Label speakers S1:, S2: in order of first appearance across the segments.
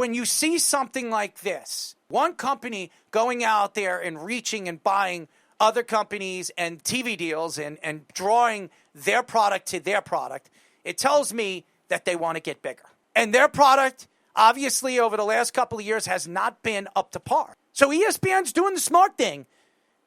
S1: when you see something like this, one company going out there and reaching and buying other companies and TV deals and drawing their product to their product, it tells me that they want to get bigger. And their product, obviously, over the last couple of years has not been up to par. So ESPN's doing the smart thing.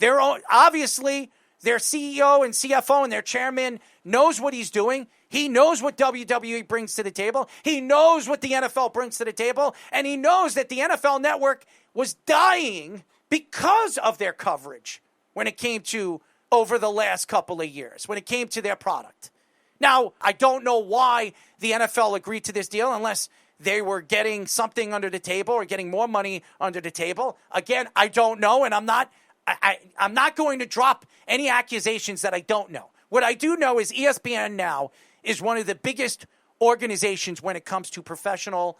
S1: Obviously, their CEO and CFO and their chairman knows what he's doing. He knows what WWE brings to the table. He knows what the NFL brings to the table. And he knows that the NFL Network was dying because of their coverage when it came to over the last couple of years, when it came to their product. Now, I don't know why the NFL agreed to this deal unless they were getting something under the table or getting more money under the table. Again, I don't know, and I'm not going to drop any accusations that I don't know. What I do know is ESPN now is one of the biggest organizations when it comes to professional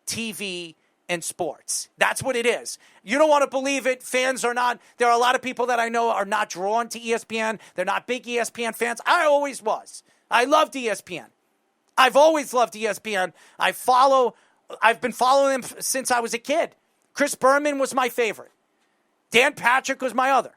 S1: TV and sports. That's what it is. You don't want to believe it. Fans are not. There are a lot of people that I know are not drawn to ESPN. They're not big ESPN fans. I always was. I loved ESPN. I've always loved ESPN. I've been following them since I was a kid. Chris Berman was my favorite. Dan Patrick was my other.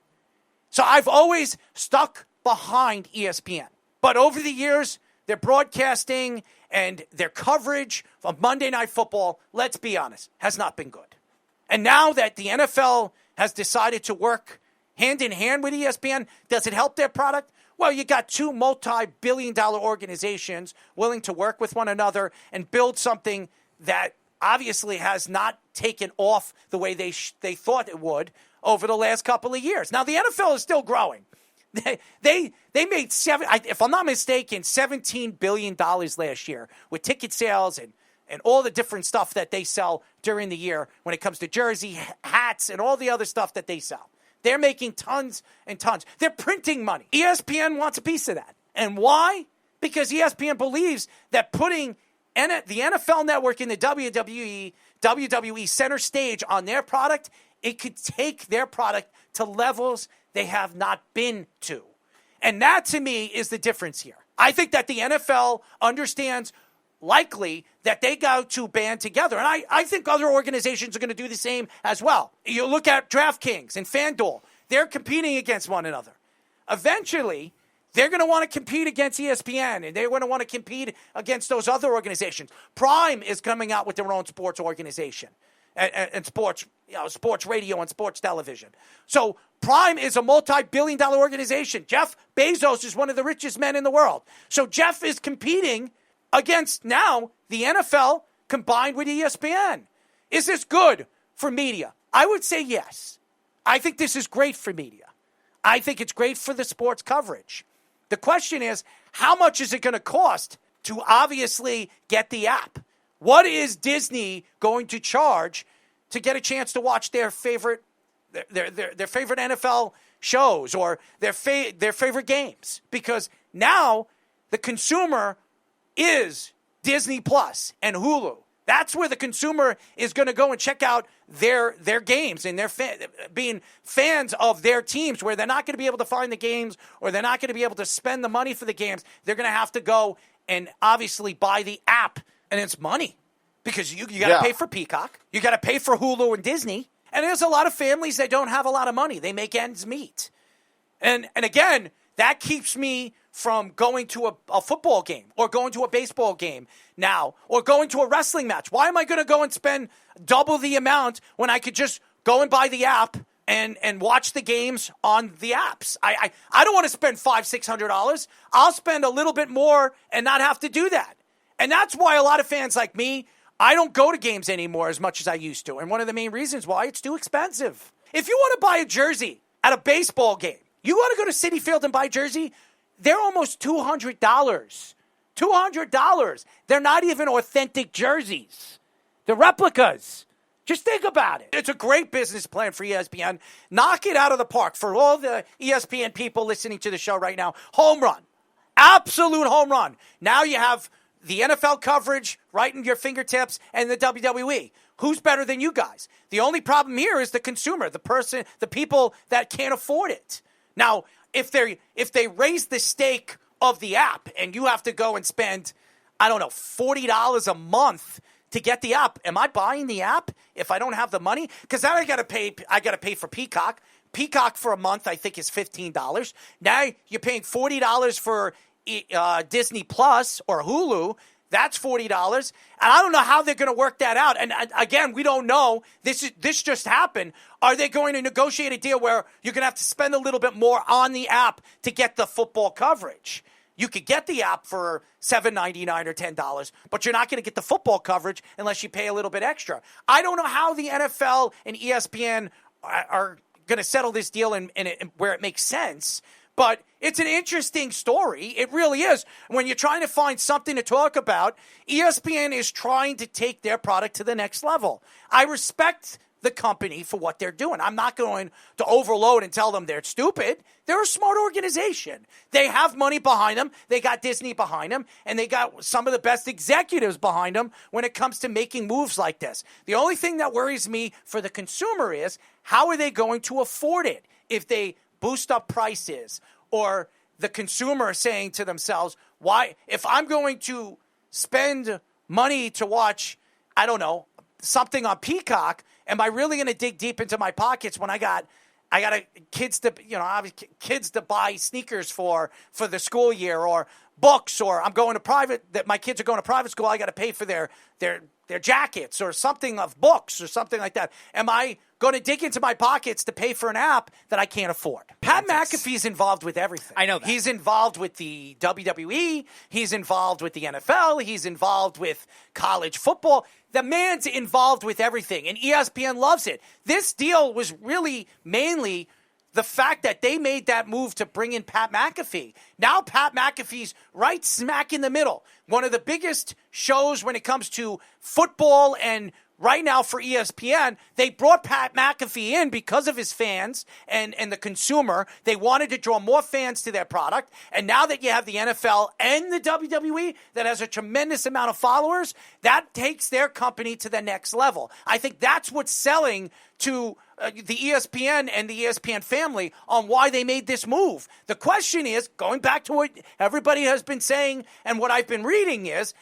S1: So I've always stuck behind ESPN. But over the years, their broadcasting and their coverage of Monday Night Football, let's be honest, has not been good. And now that the NFL has decided to work hand in hand with ESPN, does it help their product? Well, you got two multi-billion-dollar organizations willing to work with one another and build something that obviously has not taken off the way they thought it would over the last couple of years. Now, the NFL is still growing. They made, if I'm not mistaken, $17 billion last year with ticket sales and all the different stuff that they sell during the year when it comes to jersey, hats, and all the other stuff that they sell. They're making tons and tons. They're printing money. ESPN wants a piece of that. And why? Because ESPN believes that putting the NFL Network in the WWE center stage on their product, it could take their product to levels they have not been to. And that, to me, is the difference here. I think that the NFL understands likely that they go to band together. And I think other organizations are going to do the same as well. You look at DraftKings and FanDuel. They're competing against one another. Eventually, they're going to want to compete against ESPN, and they're going to want to compete against those other organizations. Prime is coming out with their own sports organization and sports, sports radio and sports television. So Prime is a multi-billion-dollar organization. Jeff Bezos is one of the richest men in the world. So Jeff is competing against now the NFL combined with ESPN. Is this good for media? I would say yes. I think this is great for media. I think it's great for the sports coverage. The question is, how much is it going to cost to obviously get the app? What is Disney going to charge to get a chance to watch their favorite favorite NFL shows or their favorite games? Because now the consumer is Disney Plus and Hulu. That's where the consumer is going to go and check out their games and being fans of their teams, where they're not going to be able to find the games or they're not going to be able to spend the money for the games. They're going to have to go and obviously buy the app, and it's money because you got to pay for Peacock. You got to pay for Hulu and Disney. And there's a lot of families that don't have a lot of money. They make ends meet. And again, that keeps me from going to a football game or going to a baseball game now or going to a wrestling match. Why am I going to go and spend double the amount when I could just go and buy the app and watch the games on the apps? I don't want to spend $500-$600. I'll spend a little bit more and not have to do that. And that's why a lot of fans like me, I don't go to games anymore as much as I used to. And one of the main reasons why, it's too expensive. If you want to buy a jersey at a baseball game, you want to go to Citi Field and buy a jersey, they're almost $200. $200. They're not even authentic jerseys. They're replicas. Just think about it. It's a great business plan for ESPN. Knock it out of the park. For all the ESPN people listening to the show right now, home run. Absolute home run. Now you have the NFL coverage right in your fingertips and the WWE. Who's better than you guys? The only problem here is the consumer, the people that can't afford it. Now, if they raise the stake of the app and you have to go and spend, I don't know, $40 a month to get the app. Am I buying the app if I don't have the money? Because then I got to pay for Peacock. Peacock for a month, I think, is $15. Now you're paying $40 for Disney Plus or Hulu. That's $40. And I don't know how they're going to work that out. And again, we don't know. This just happened. Are they going to negotiate a deal where you're going to have to spend a little bit more on the app to get the football coverage? You could get the app for $7.99 or $10, but you're not going to get the football coverage unless you pay a little bit extra. I don't know how the NFL and ESPN are going to settle this deal and where it makes sense. But it's an interesting story. It really is. When you're trying to find something to talk about, ESPN is trying to take their product to the next level. I respect the company for what they're doing. I'm not going to overload and tell them they're stupid. They're a smart organization. They have money behind them. They got Disney behind them, and they got some of the best executives behind them when it comes to making moves like this. The only thing that worries me for the consumer is how are they going to afford it if they boost up prices, or the consumer saying to themselves, why, if I'm going to spend money to watch, I don't know, something on Peacock, am I really going to dig deep into my pockets when I got kids to buy sneakers for the school year, or books, or I'm going to my kids are going to private school, I got to pay for their jackets or something, of books or something like that. Am I going to dig into my pockets to pay for an app that I can't afford? Pat McAfee's involved with everything.
S2: I know that.
S1: He's involved with the WWE. He's involved with the NFL. He's involved with college football. The man's involved with everything, and ESPN loves it. This deal was really mainly the fact that they made that move to bring in Pat McAfee. Now Pat McAfee's right smack in the middle. One of the biggest shows when it comes to football, and right now for ESPN, they brought Pat McAfee in because of his fans and the consumer. They wanted to draw more fans to their product. And now that you have the NFL and the WWE that has a tremendous amount of followers, that takes their company to the next level. I think that's what's selling to the ESPN and the ESPN family on why they made this move. The question is, going back to what everybody has been saying and what I've been reading is,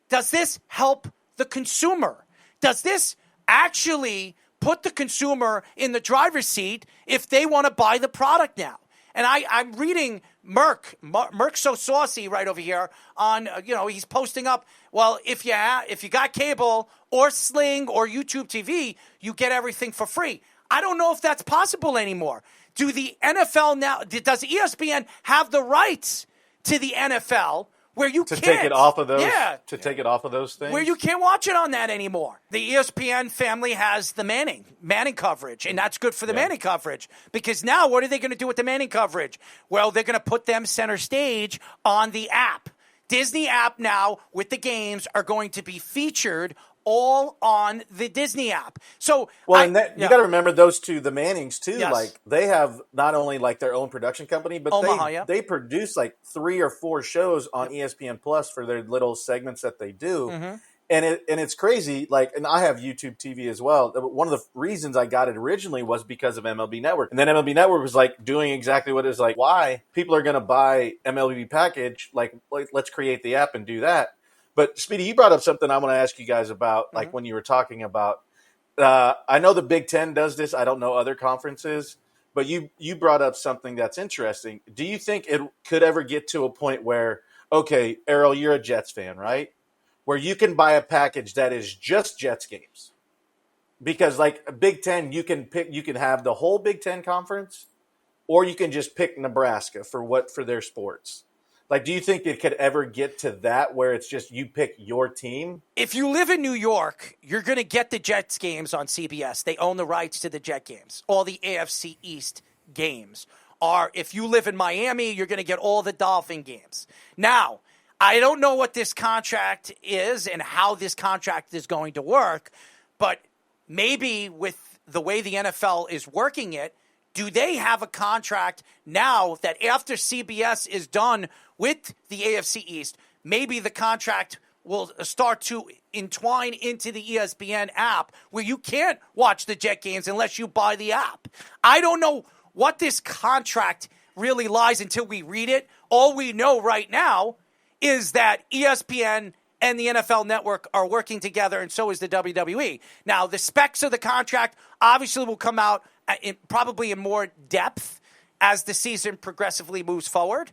S1: does this help the consumer? Does this actually put the consumer in the driver's seat if they want to buy the product now? And I'm reading Merck So Saucy right over here on, he's posting up, well, if you got cable or Sling or YouTube TV, you get everything for free. I don't know if that's possible anymore. Do the NFL now, does ESPN have the rights to the NFL where you can't
S3: take it off of those, take it off of those things,
S1: where you can't watch it on that anymore? The ESPN family has the Manning coverage, and that's good for the Manning coverage, because now what are they going to do with the Manning coverage? Well, they're going to put them center stage on the app. Disney app now with the games are going to be featured all on the Disney app. So,
S3: you got to remember those two, the Mannings too.
S1: Yes.
S3: Like, they have not only like their own production company, but they produce like 3 or 4 shows on ESPN Plus for their little segments that they do. Mm-hmm. And it's crazy. Like, and I have YouTube TV as well. One of the reasons I got it originally was because of MLB Network. And then MLB Network was like doing exactly what it was like, why people are going to buy MLB package. Like, let's create the app and do that. But Speedy, you brought up something I want to ask you guys about, like when you were talking about, I know the Big Ten does this. I don't know other conferences, but you brought up something that's interesting. Do you think it could ever get to a point where, okay, Errol, you're a Jets fan, right? Where you can buy a package that is just Jets games? Because like a Big Ten, you can have the whole Big Ten conference, or you can just pick Nebraska for their sports. Like, do you think it could ever get to that where it's just you pick your team?
S1: If you live in New York, you're going to get the Jets games on CBS. They own the rights to the Jet games. All the AFC East games are, if you live in Miami, you're going to get all the Dolphin games. Now, I don't know what this contract is and how this contract is going to work, but maybe with the way the NFL is working it, do they have a contract now that after CBS is done with the AFC East, maybe the contract will start to entwine into the ESPN app where you can't watch the Jet games unless you buy the app? I don't know what this contract really lies until we read it. All we know right now is that ESPN and the NFL Network are working together, and so is the WWE. Now, the specs of the contract obviously will come out probably in more depth as the season progressively moves forward.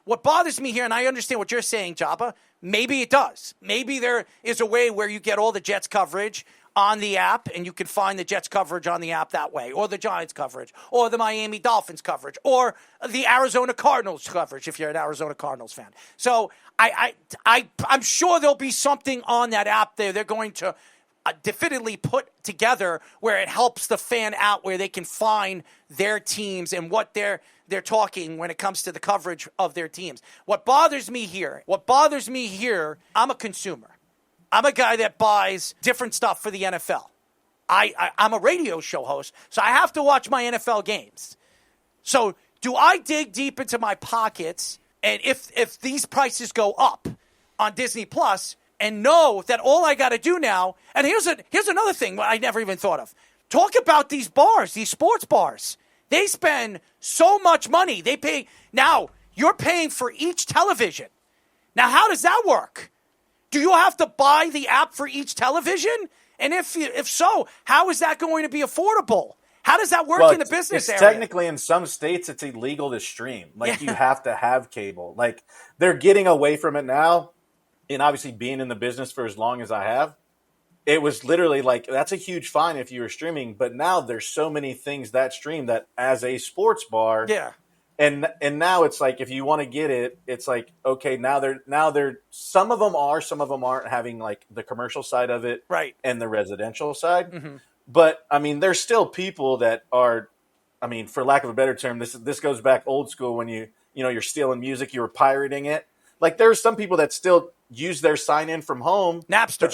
S1: What bothers me here, and I understand what you're saying, Jabba, maybe it does. Maybe there is a way where you get all the Jets coverage on the app, and you can find the Jets coverage on the app that way, or the Giants coverage, or the Miami Dolphins coverage, or the Arizona Cardinals coverage if you're an Arizona Cardinals fan. So I'm sure there'll be something on that app there they're going to definitively put together where it helps the fan out, where they can find their teams and what they're talking when it comes to the coverage of their teams. What bothers me here, I'm a consumer. I'm a guy that buys different stuff for the NFL. I'm a radio show host, so I have to watch my NFL games. So do I dig deep into my pockets, and if these prices go up on Disney Plus, and know that all I got to do now, and here's another thing I never even thought of. Talk about these bars, these sports bars. They spend so much money. They pay. Now, you're paying for each television. Now, how does that work? Do you have to buy the app for each television? And if so, how is that going to be affordable? How does that work in the business area?
S3: Technically, in some states, it's illegal to stream. You have to have cable. They're getting away from it now. And obviously being in the business for as long as I have, it was literally that's a huge fine if you were streaming. But now there's so many things that stream that as a sports bar.
S1: Yeah.
S3: And now it's if you want to get it, it's okay, now they're some of them aren't having the commercial side of it.
S1: Right.
S3: And the residential side.
S1: Mm-hmm.
S3: But there's still people that are, for lack of a better term, this goes back old school when you're stealing music, you were pirating it. There are some people that still use their sign in from home.
S1: Napster.
S3: But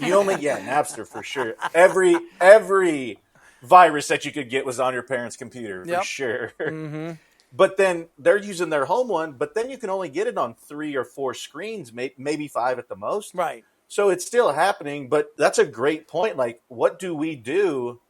S3: Napster for sure. Every virus that you could get was on your parents' computer for sure.
S1: Mm-hmm.
S3: But then they're using their home one, but then you can only get it on 3 or 4 screens, maybe 5 at the most.
S1: Right.
S3: So it's still happening, but that's a great point. What do we do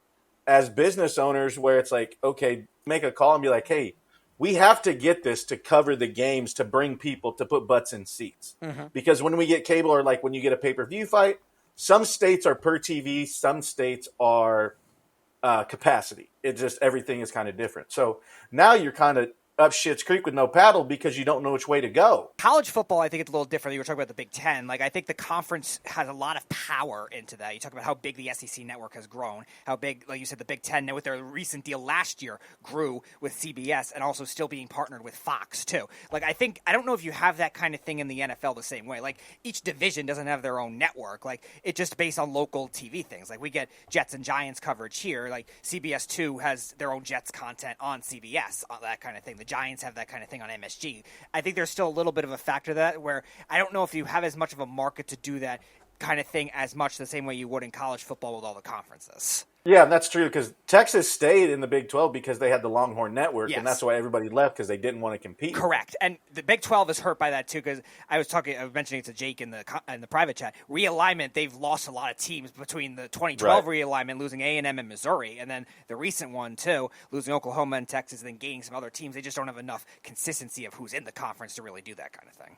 S3: as business owners where it's okay, make a call and be hey, we have to get this to cover the games, to bring people, to put butts in seats. Mm-hmm. Because when we get cable or when you get a pay-per-view fight, some states are per TV, some states are capacity. It just, everything is kind of different. So now you're kind of up shit's creek with no paddle because you don't know which way to go.
S2: College football, I think it's a little different. You were talking about the Big Ten. I think the conference has a lot of power into that. You talk about how big the SEC network has grown, how big, like you said, the Big Ten, with their recent deal last year, grew with CBS and also still being partnered with Fox, too. I don't know if you have that kind of thing in the NFL the same way. Each division doesn't have their own network. It's just based on local TV things. We get Jets and Giants coverage here. CBS 2 has their own Jets content on CBS, that kind of thing. The Giants have that kind of thing on MSG. I think there's still a little bit of a factor to that where I don't know if you have as much of a market to do that kind of thing as much the same way you would in college football with all the conferences.
S3: Yeah, that's true because Texas stayed in the Big 12 because they had the Longhorn Network,
S2: yes.
S3: And that's why everybody left because they didn't want to compete.
S2: Correct, and the Big 12 is hurt by that too because I was mentioning it to Jake in the private chat. Realignment, they've lost a lot of teams between the 2012 realignment, losing A&M and Missouri, and then the recent one too, losing Oklahoma and Texas, and then gaining some other teams. They just don't have enough consistency of who's in the conference to really do that kind of thing.